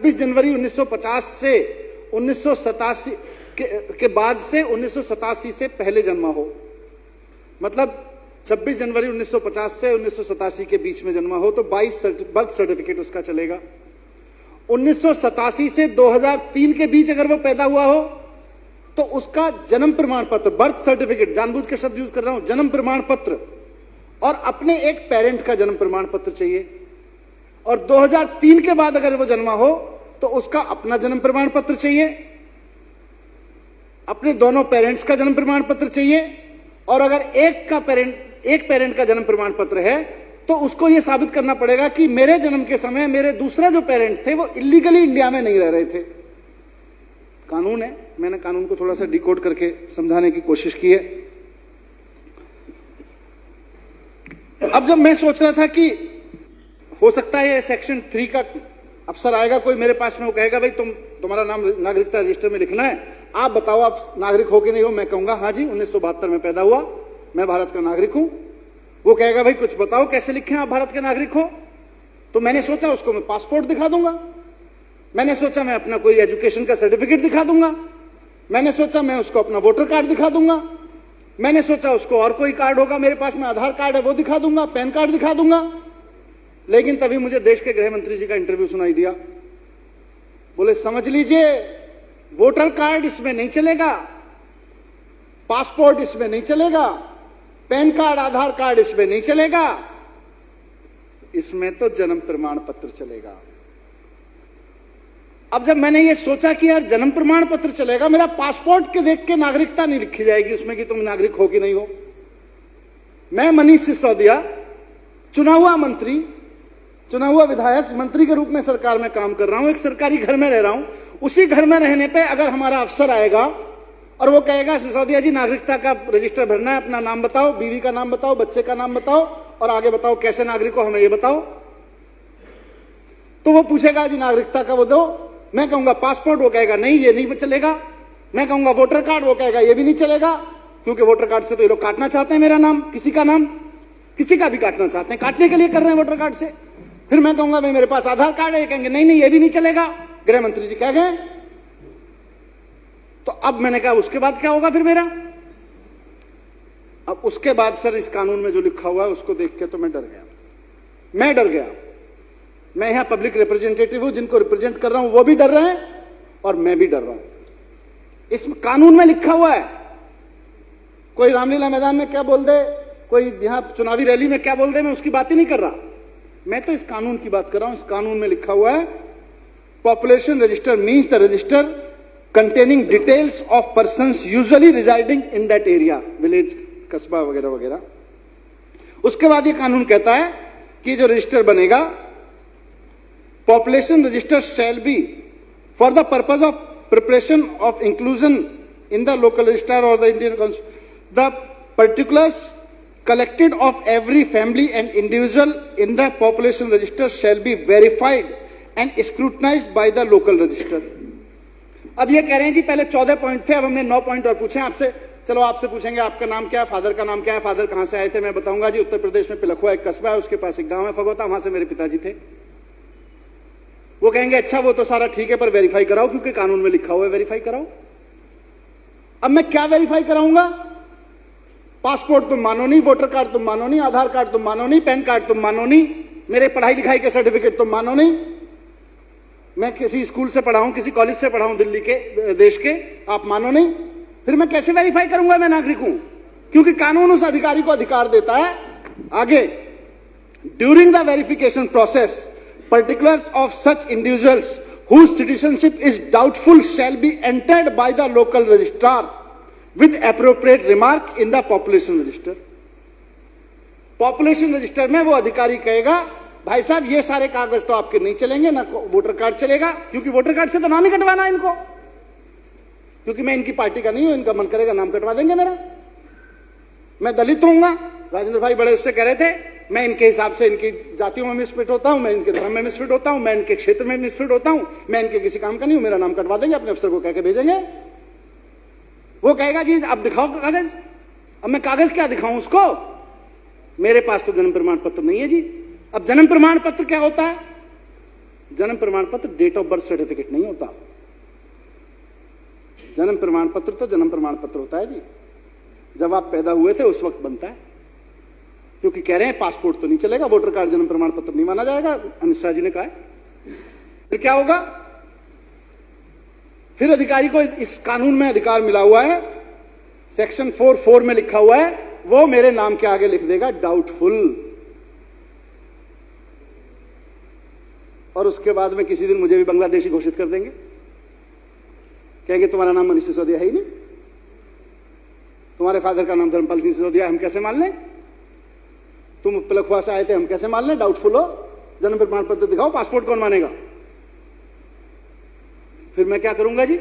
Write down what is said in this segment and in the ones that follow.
जनवरी 1950 से 1987 के बाद से 1987 से पहले जन्मा हो, मतलब 26 जनवरी 1950 से 1987 के बीच में जन्मा हो तो 22 बर्थ सर्टिफिकेट उसका चलेगा। 1987 से 2003 के बीच अगर वो पैदा हुआ हो तो उसका जन्म प्रमाण पत्र, बर्थ सर्टिफिकेट, जानबूझ के शब्द यूज कर रहा हूं, जन्म प्रमाण पत्र और अपने एक पेरेंट का जन्म प्रमाण पत्र चाहिए। और 2003 के बाद अगर वो जन्मा हो तो उसका अपना जन्म प्रमाण पत्र चाहिए, अपने दोनों पेरेंट्स का जन्म प्रमाण पत्र चाहिए। और अगर एक पेरेंट का जन्म प्रमाण पत्र है तो उसको यह साबित करना पड़ेगा कि मेरे जन्म के समय मेरे दूसरा जो पेरेंट थे वो इलीगली इंडिया में नहीं रह रहे थे। कानून है, मैंने कानून को थोड़ा सा डिकोड करके समझाने की कोशिश की है। अब जब मैं सोच रहा था कि हो सकता है सेक्शन 3 का अफसर आएगा कोई मेरे पास में, वो कहेगा भाई तुम्हारा नाम नागरिकता रजिस्टर में लिखना है, आप बताओ आप नागरिक हो कि नहीं हो। मैं कहूंगा हाँ जी 1972 में पैदा हुआ, मैं भारत का नागरिक हूं। वो कहेगा भाई कुछ बताओ कैसे लिखे आप भारत के नागरिक हो। तो मैंने सोचा उसको मैं पासपोर्ट दिखा दूंगा, मैंने सोचा मैं अपना कोई एजुकेशन का सर्टिफिकेट दिखा दूंगा, मैंने सोचा मैं उसको अपना वोटर कार्ड दिखा दूंगा, मैंने सोचा उसको और कोई कार्ड होगा मेरे पास में, आधार कार्ड है वो दिखा दूंगा, पैन कार्ड दिखा दूंगा। लेकिन तभी मुझे देश के गृह मंत्री जी का इंटरव्यू सुनाई दिया। बोले समझ लीजिए वोटर कार्ड इसमें नहीं चलेगा, पासपोर्ट इसमें नहीं चलेगा, पैन कार्ड आधार कार्ड इसमें नहीं चलेगा, इसमें तो जन्म प्रमाण पत्र चलेगा। अब जब मैंने ये सोचा कि यार जन्म प्रमाण पत्र चलेगा, मेरा पासपोर्ट के देख के नागरिकता नहीं लिखी जाएगी उसमें कि तुम नागरिक हो कि नहीं हो। मैं मनीष सिसोदिया चुना हुआ मंत्री, चुना हुआ विधायक, मंत्री के रूप में सरकार में काम कर रहा हूं, एक सरकारी घर में रह रहा हूं। उसी घर में रहने पे अगर हमारा अफसर आएगा और वो कहेगा सिसोदिया जी नागरिकता का रजिस्टर भरना है, अपना नाम बताओ, बीवी का नाम बताओ, बच्चे का नाम बताओ और आगे बताओ कैसे नागरिक हो हमें ये बताओ, तो वो पूछेगा जी नागरिकता का वो दो। मैं कहूंगा पासपोर्ट, वो कहेगा नहीं ये नहीं चलेगा। मैं कहूंगा वोटर कार्ड, वो कहेगा ये भी नहीं चलेगा, क्योंकि वोटर कार्ड से तो ये लोग काटना चाहते हैं मेरा नाम, किसी का नाम, किसी का भी काटना चाहते हैं, काटने के लिए कर रहे हैं वोटर कार्ड से। फिर मैं कहूंगा भाई मेरे पास आधार कार्ड है, ये कहेंगे नहीं नहीं ये भी नहीं चलेगा। गृह मंत्री जी कह गए। तो अब मैंने कहा उसके बाद क्या होगा फिर मेरा। अब उसके बाद सर इस कानून में जो लिखा हुआ है उसको देख के तो मैं डर गया। मैं यहां पब्लिक रिप्रेजेंटेटिव हूं, जिनको रिप्रेजेंट कर रहा हूं वो भी डर रहे हैं और मैं भी डर रहा हूं। इस कानून में लिखा हुआ है, कोई रामलीला मैदान में क्या बोल दे, कोई यहां चुनावी रैली में क्या बोल दे, मैं उसकी बात ही नहीं कर रहा। मैं तो इस कानून की बात कर रहा हूं। इस कानून में लिखा हुआ है population register means the register containing details of persons usually residing in that area, village, कस्बा वगैरह वगैरह। उसके बाद ये कानून कहता है कि जो रजिस्टर बनेगा, population register shall be for the purpose of preparation of inclusion in the local register or the Indian constitution. The particulars collected of every family and individual in the population register shall be verified and scrutinized by the local register. अब ये कह रहे हैं जी पहले 14 point थे, अब हमने 9 point और पूछे आपसे। चलो आपसे पूछेंगे आपका नाम क्या है, फादर का नाम क्या है, फादर कहां से आए थे। मैं बताऊंगा जी उत्तर प्रदेश में पिलखुआ एक कस्बा है, उसके पास एक गांव है फगोता, वहां से मेरे पिताजी थे। वो कहेंगे अच्छा वो तो सारा ठीक है पर वेरीफाई कराओ, क्योंकि कानून में लिखा हुआ है वेरीफाई कराओ। अब मैं क्या वेरीफाई कराऊंगा। पासपोर्ट तुम मानो नहीं, वोटर कार्ड तुम मानो नहीं, आधार कार्ड तुम मानो नहीं, पैन कार्ड तुम मानो नहीं, मेरे पढ़ाई लिखाई के सर्टिफिकेट तुम मानो नहीं, मैं किसी स्कूल से पढ़ा हूं, किसी कॉलेज से पढ़ा हूं दिल्ली के, देश के, आप मानो नहीं। फिर मैं कैसे वेरीफाई करूंगा मैं नागरिक हूं, क्योंकि कानून उस अधिकारी को अधिकार देता है। आगे, during the verification process particulars of such individuals whose citizenship is doubtful shall be entered by the local registrar with appropriate remark in the population register. Population register में वो अधिकारी कहेगा भाई साहब ये सारे कागज तो आपके नहीं चलेंगे, ना वोटर कार्ड चलेगा, क्योंकि वोटर कार्ड से तो नाम ही कटवाना है इनको, क्योंकि मैं इनकी पार्टी का नहीं हूं, इनका मन करेगा नाम कटवा देंगे मेरा। मैं दलित होऊंगा, राजेंद्र भाई बड़े उससे कह रहे थे, मैं इनके हिसाब से इनकी जातियों में मिसफिट होता हूं, मैं इनके धर्म में मिसफिट होता हूं, मैं इनके क्षेत्र में मिसफिट होता हूं, मैं इनके किसी काम का नहीं हूं, मेरा नाम कटवा देंगे, अपने अफसर को कह के भेजेंगे। वो कहेगा जी अब दिखाओ कागज। अब मैं कागज क्या दिखाऊं उसको, मेरे पास तो जन्म प्रमाण पत्र नहीं है जी। अब जन्म प्रमाण पत्र क्या होता है, जन्म प्रमाण पत्र डेट ऑफ बर्थ सर्टिफिकेट नहीं होता। जन्म प्रमाण पत्र तो जन्म प्रमाण पत्र होता है जी, जब आप पैदा हुए थे उस वक्त बनता है। क्योंकि कह रहे हैं पासपोर्ट तो नहीं चलेगा, वोटर कार्ड जन्म प्रमाण पत्र नहीं माना जाएगा, अमित शाह जी ने कहा है। फिर क्या होगा? फिर अधिकारी को इस कानून में अधिकार मिला हुआ है, सेक्शन 4(4) में लिखा हुआ है, वो मेरे नाम के आगे लिख देगा डाउटफुल, और उसके बाद में किसी दिन मुझे भी बांग्लादेशी घोषित कर देंगे। कहेंगे तुम्हारा नाम मनीष सिसोदिया है ही नहीं, तुम्हारे फादर का नाम धर्मपाल सिंह सिसोदिया, हम कैसे मान लें? तुम पिलखुआ से आए थे, हम कैसे मान लें? डाउटफुल हो, जन्म प्रमाण पत्र दिखाओ, पासपोर्ट कौन मानेगा? फिर मैं क्या करूंगा जी?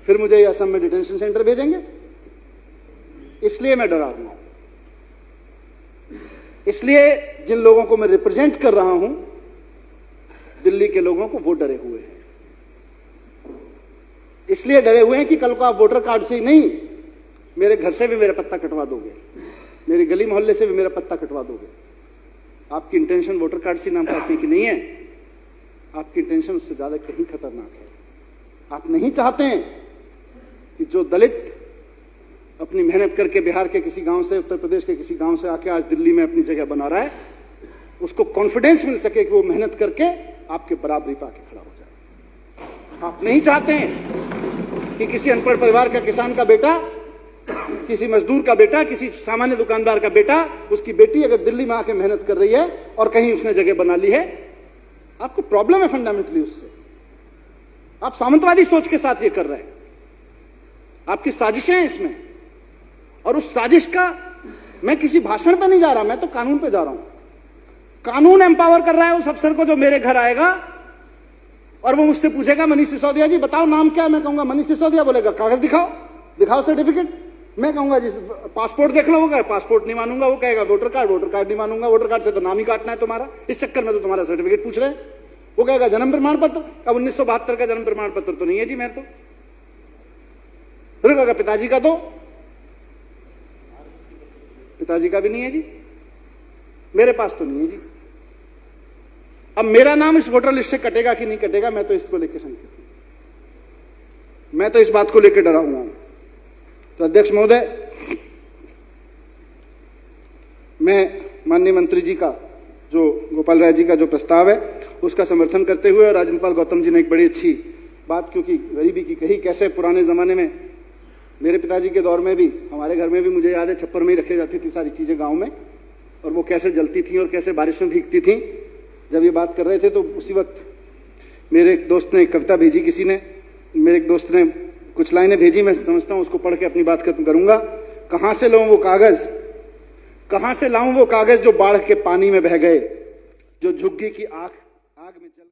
फिर मुझे असम में डिटेंशन सेंटर भेजेंगे। इसलिए मैं डरा हुआ हूं, इसलिए जिन लोगों को मैं रिप्रेजेंट कर रहा हूं, दिल्ली के लोगों को, वो डरे हुए हैं। इसलिए डरे हुए हैं कि कल को आप वोटर कार्ड से ही नहीं, मेरे घर से भी मेरा पत्ता कटवा दोगे, मेरी गली मोहल्ले से भी मेरा पत्ता कटवा दोगे। आपकी इंटेंशन वोटर कार्ड से नाम काटने की नहीं है, आपकी इंटेंशन उससे ज्यादा कहीं खतरनाक है। आप नहीं चाहते हैं कि जो दलित अपनी मेहनत करके बिहार के किसी गांव से, उत्तर प्रदेश के किसी गांव से आके आज दिल्ली में अपनी जगह बना रहा है, उसको कॉन्फिडेंस मिल सके कि वो मेहनत करके आपके बराबरी पे आके खड़ा हो जाए। आप नहीं चाहते हैं कि किसी अनपढ़ परिवार का, किसान का बेटा, किसी मजदूर का बेटा, किसी सामान्य दुकानदार का बेटा, उसकी बेटी अगर दिल्ली में आके मेहनत कर रही है और कहीं उसने जगह बना ली है, आपको प्रॉब्लम है फंडामेंटली उससे। आप सामंतवादी सोच के साथ ये कर रहे हैं, आपकी साजिशें हैं इसमें। और उस साजिश का मैं किसी भाषण पे नहीं जा रहा, मैं तो कानून पे जा रहा हूं। कानून एम्पावर कर रहा है उस अफसर को जो मेरे घर आएगा और वो मुझसे पूछेगा, मनीष सिसोदिया जी बताओ नाम क्या है? मैं कहूंगा मनीष सिसोदिया। बोलेगा कागज दिखाओ, दिखाओ सर्टिफिकेट। मैं कहूंगा जी पासपोर्ट देख लो, वो कहे पासपोर्ट नहीं मानूंगा। वो कहेगा वोटर कार्ड नहीं मानूंगा, वोटर कार्ड से तो नाम ही काटना है तुम्हारा, इस चक्कर में तो तुम्हारा सर्टिफिकेट पूछ रहे हैं। वो कहेगा जन्म प्रमाण पत्र, अब 1972 का जन्म प्रमाण पत्र तो नहीं है जी मेरे तो। फिर कहेगा पिताजी का, तो पिताजी का भी नहीं है जी, मेरे पास तो नहीं है जी। अब मेरा नाम इस वोटर लिस्ट से कटेगा कि नहीं कटेगा, मैं तो इसको लेकर शंकित हूं, मैं तो इस बात को लेकर डरा हुआ हूं। तो अध्यक्ष महोदय, मैं माननीय मंत्री जी का, जो गोपाल राय जी का जो प्रस्ताव है, उसका समर्थन करते हुए, और राजनपाल गौतम जी ने एक बड़ी अच्छी बात, क्योंकि गरीबी की कही, कैसे पुराने जमाने में मेरे पिताजी के दौर में भी, हमारे घर में भी मुझे याद है, छप्पर में ही रखी जाती थी सारी चीजें गांव में, और वो कैसे जलती थी और कैसे बारिश में भीगती थी। जब ये बात कर रहे थे तो उसी वक्त मेरे एक दोस्त ने एक कविता भेजी, किसी ने, मेरे एक दोस्त ने कुछ लाइनें भेजी, मैं समझता हूं उसको पढ़ के अपनी बात खत्म करूंगा। कहां से लाऊं वो कागज, कहां से लाऊं वो कागज जो बाढ़ के पानी में बह गए, जो झुग्गी की आग में चल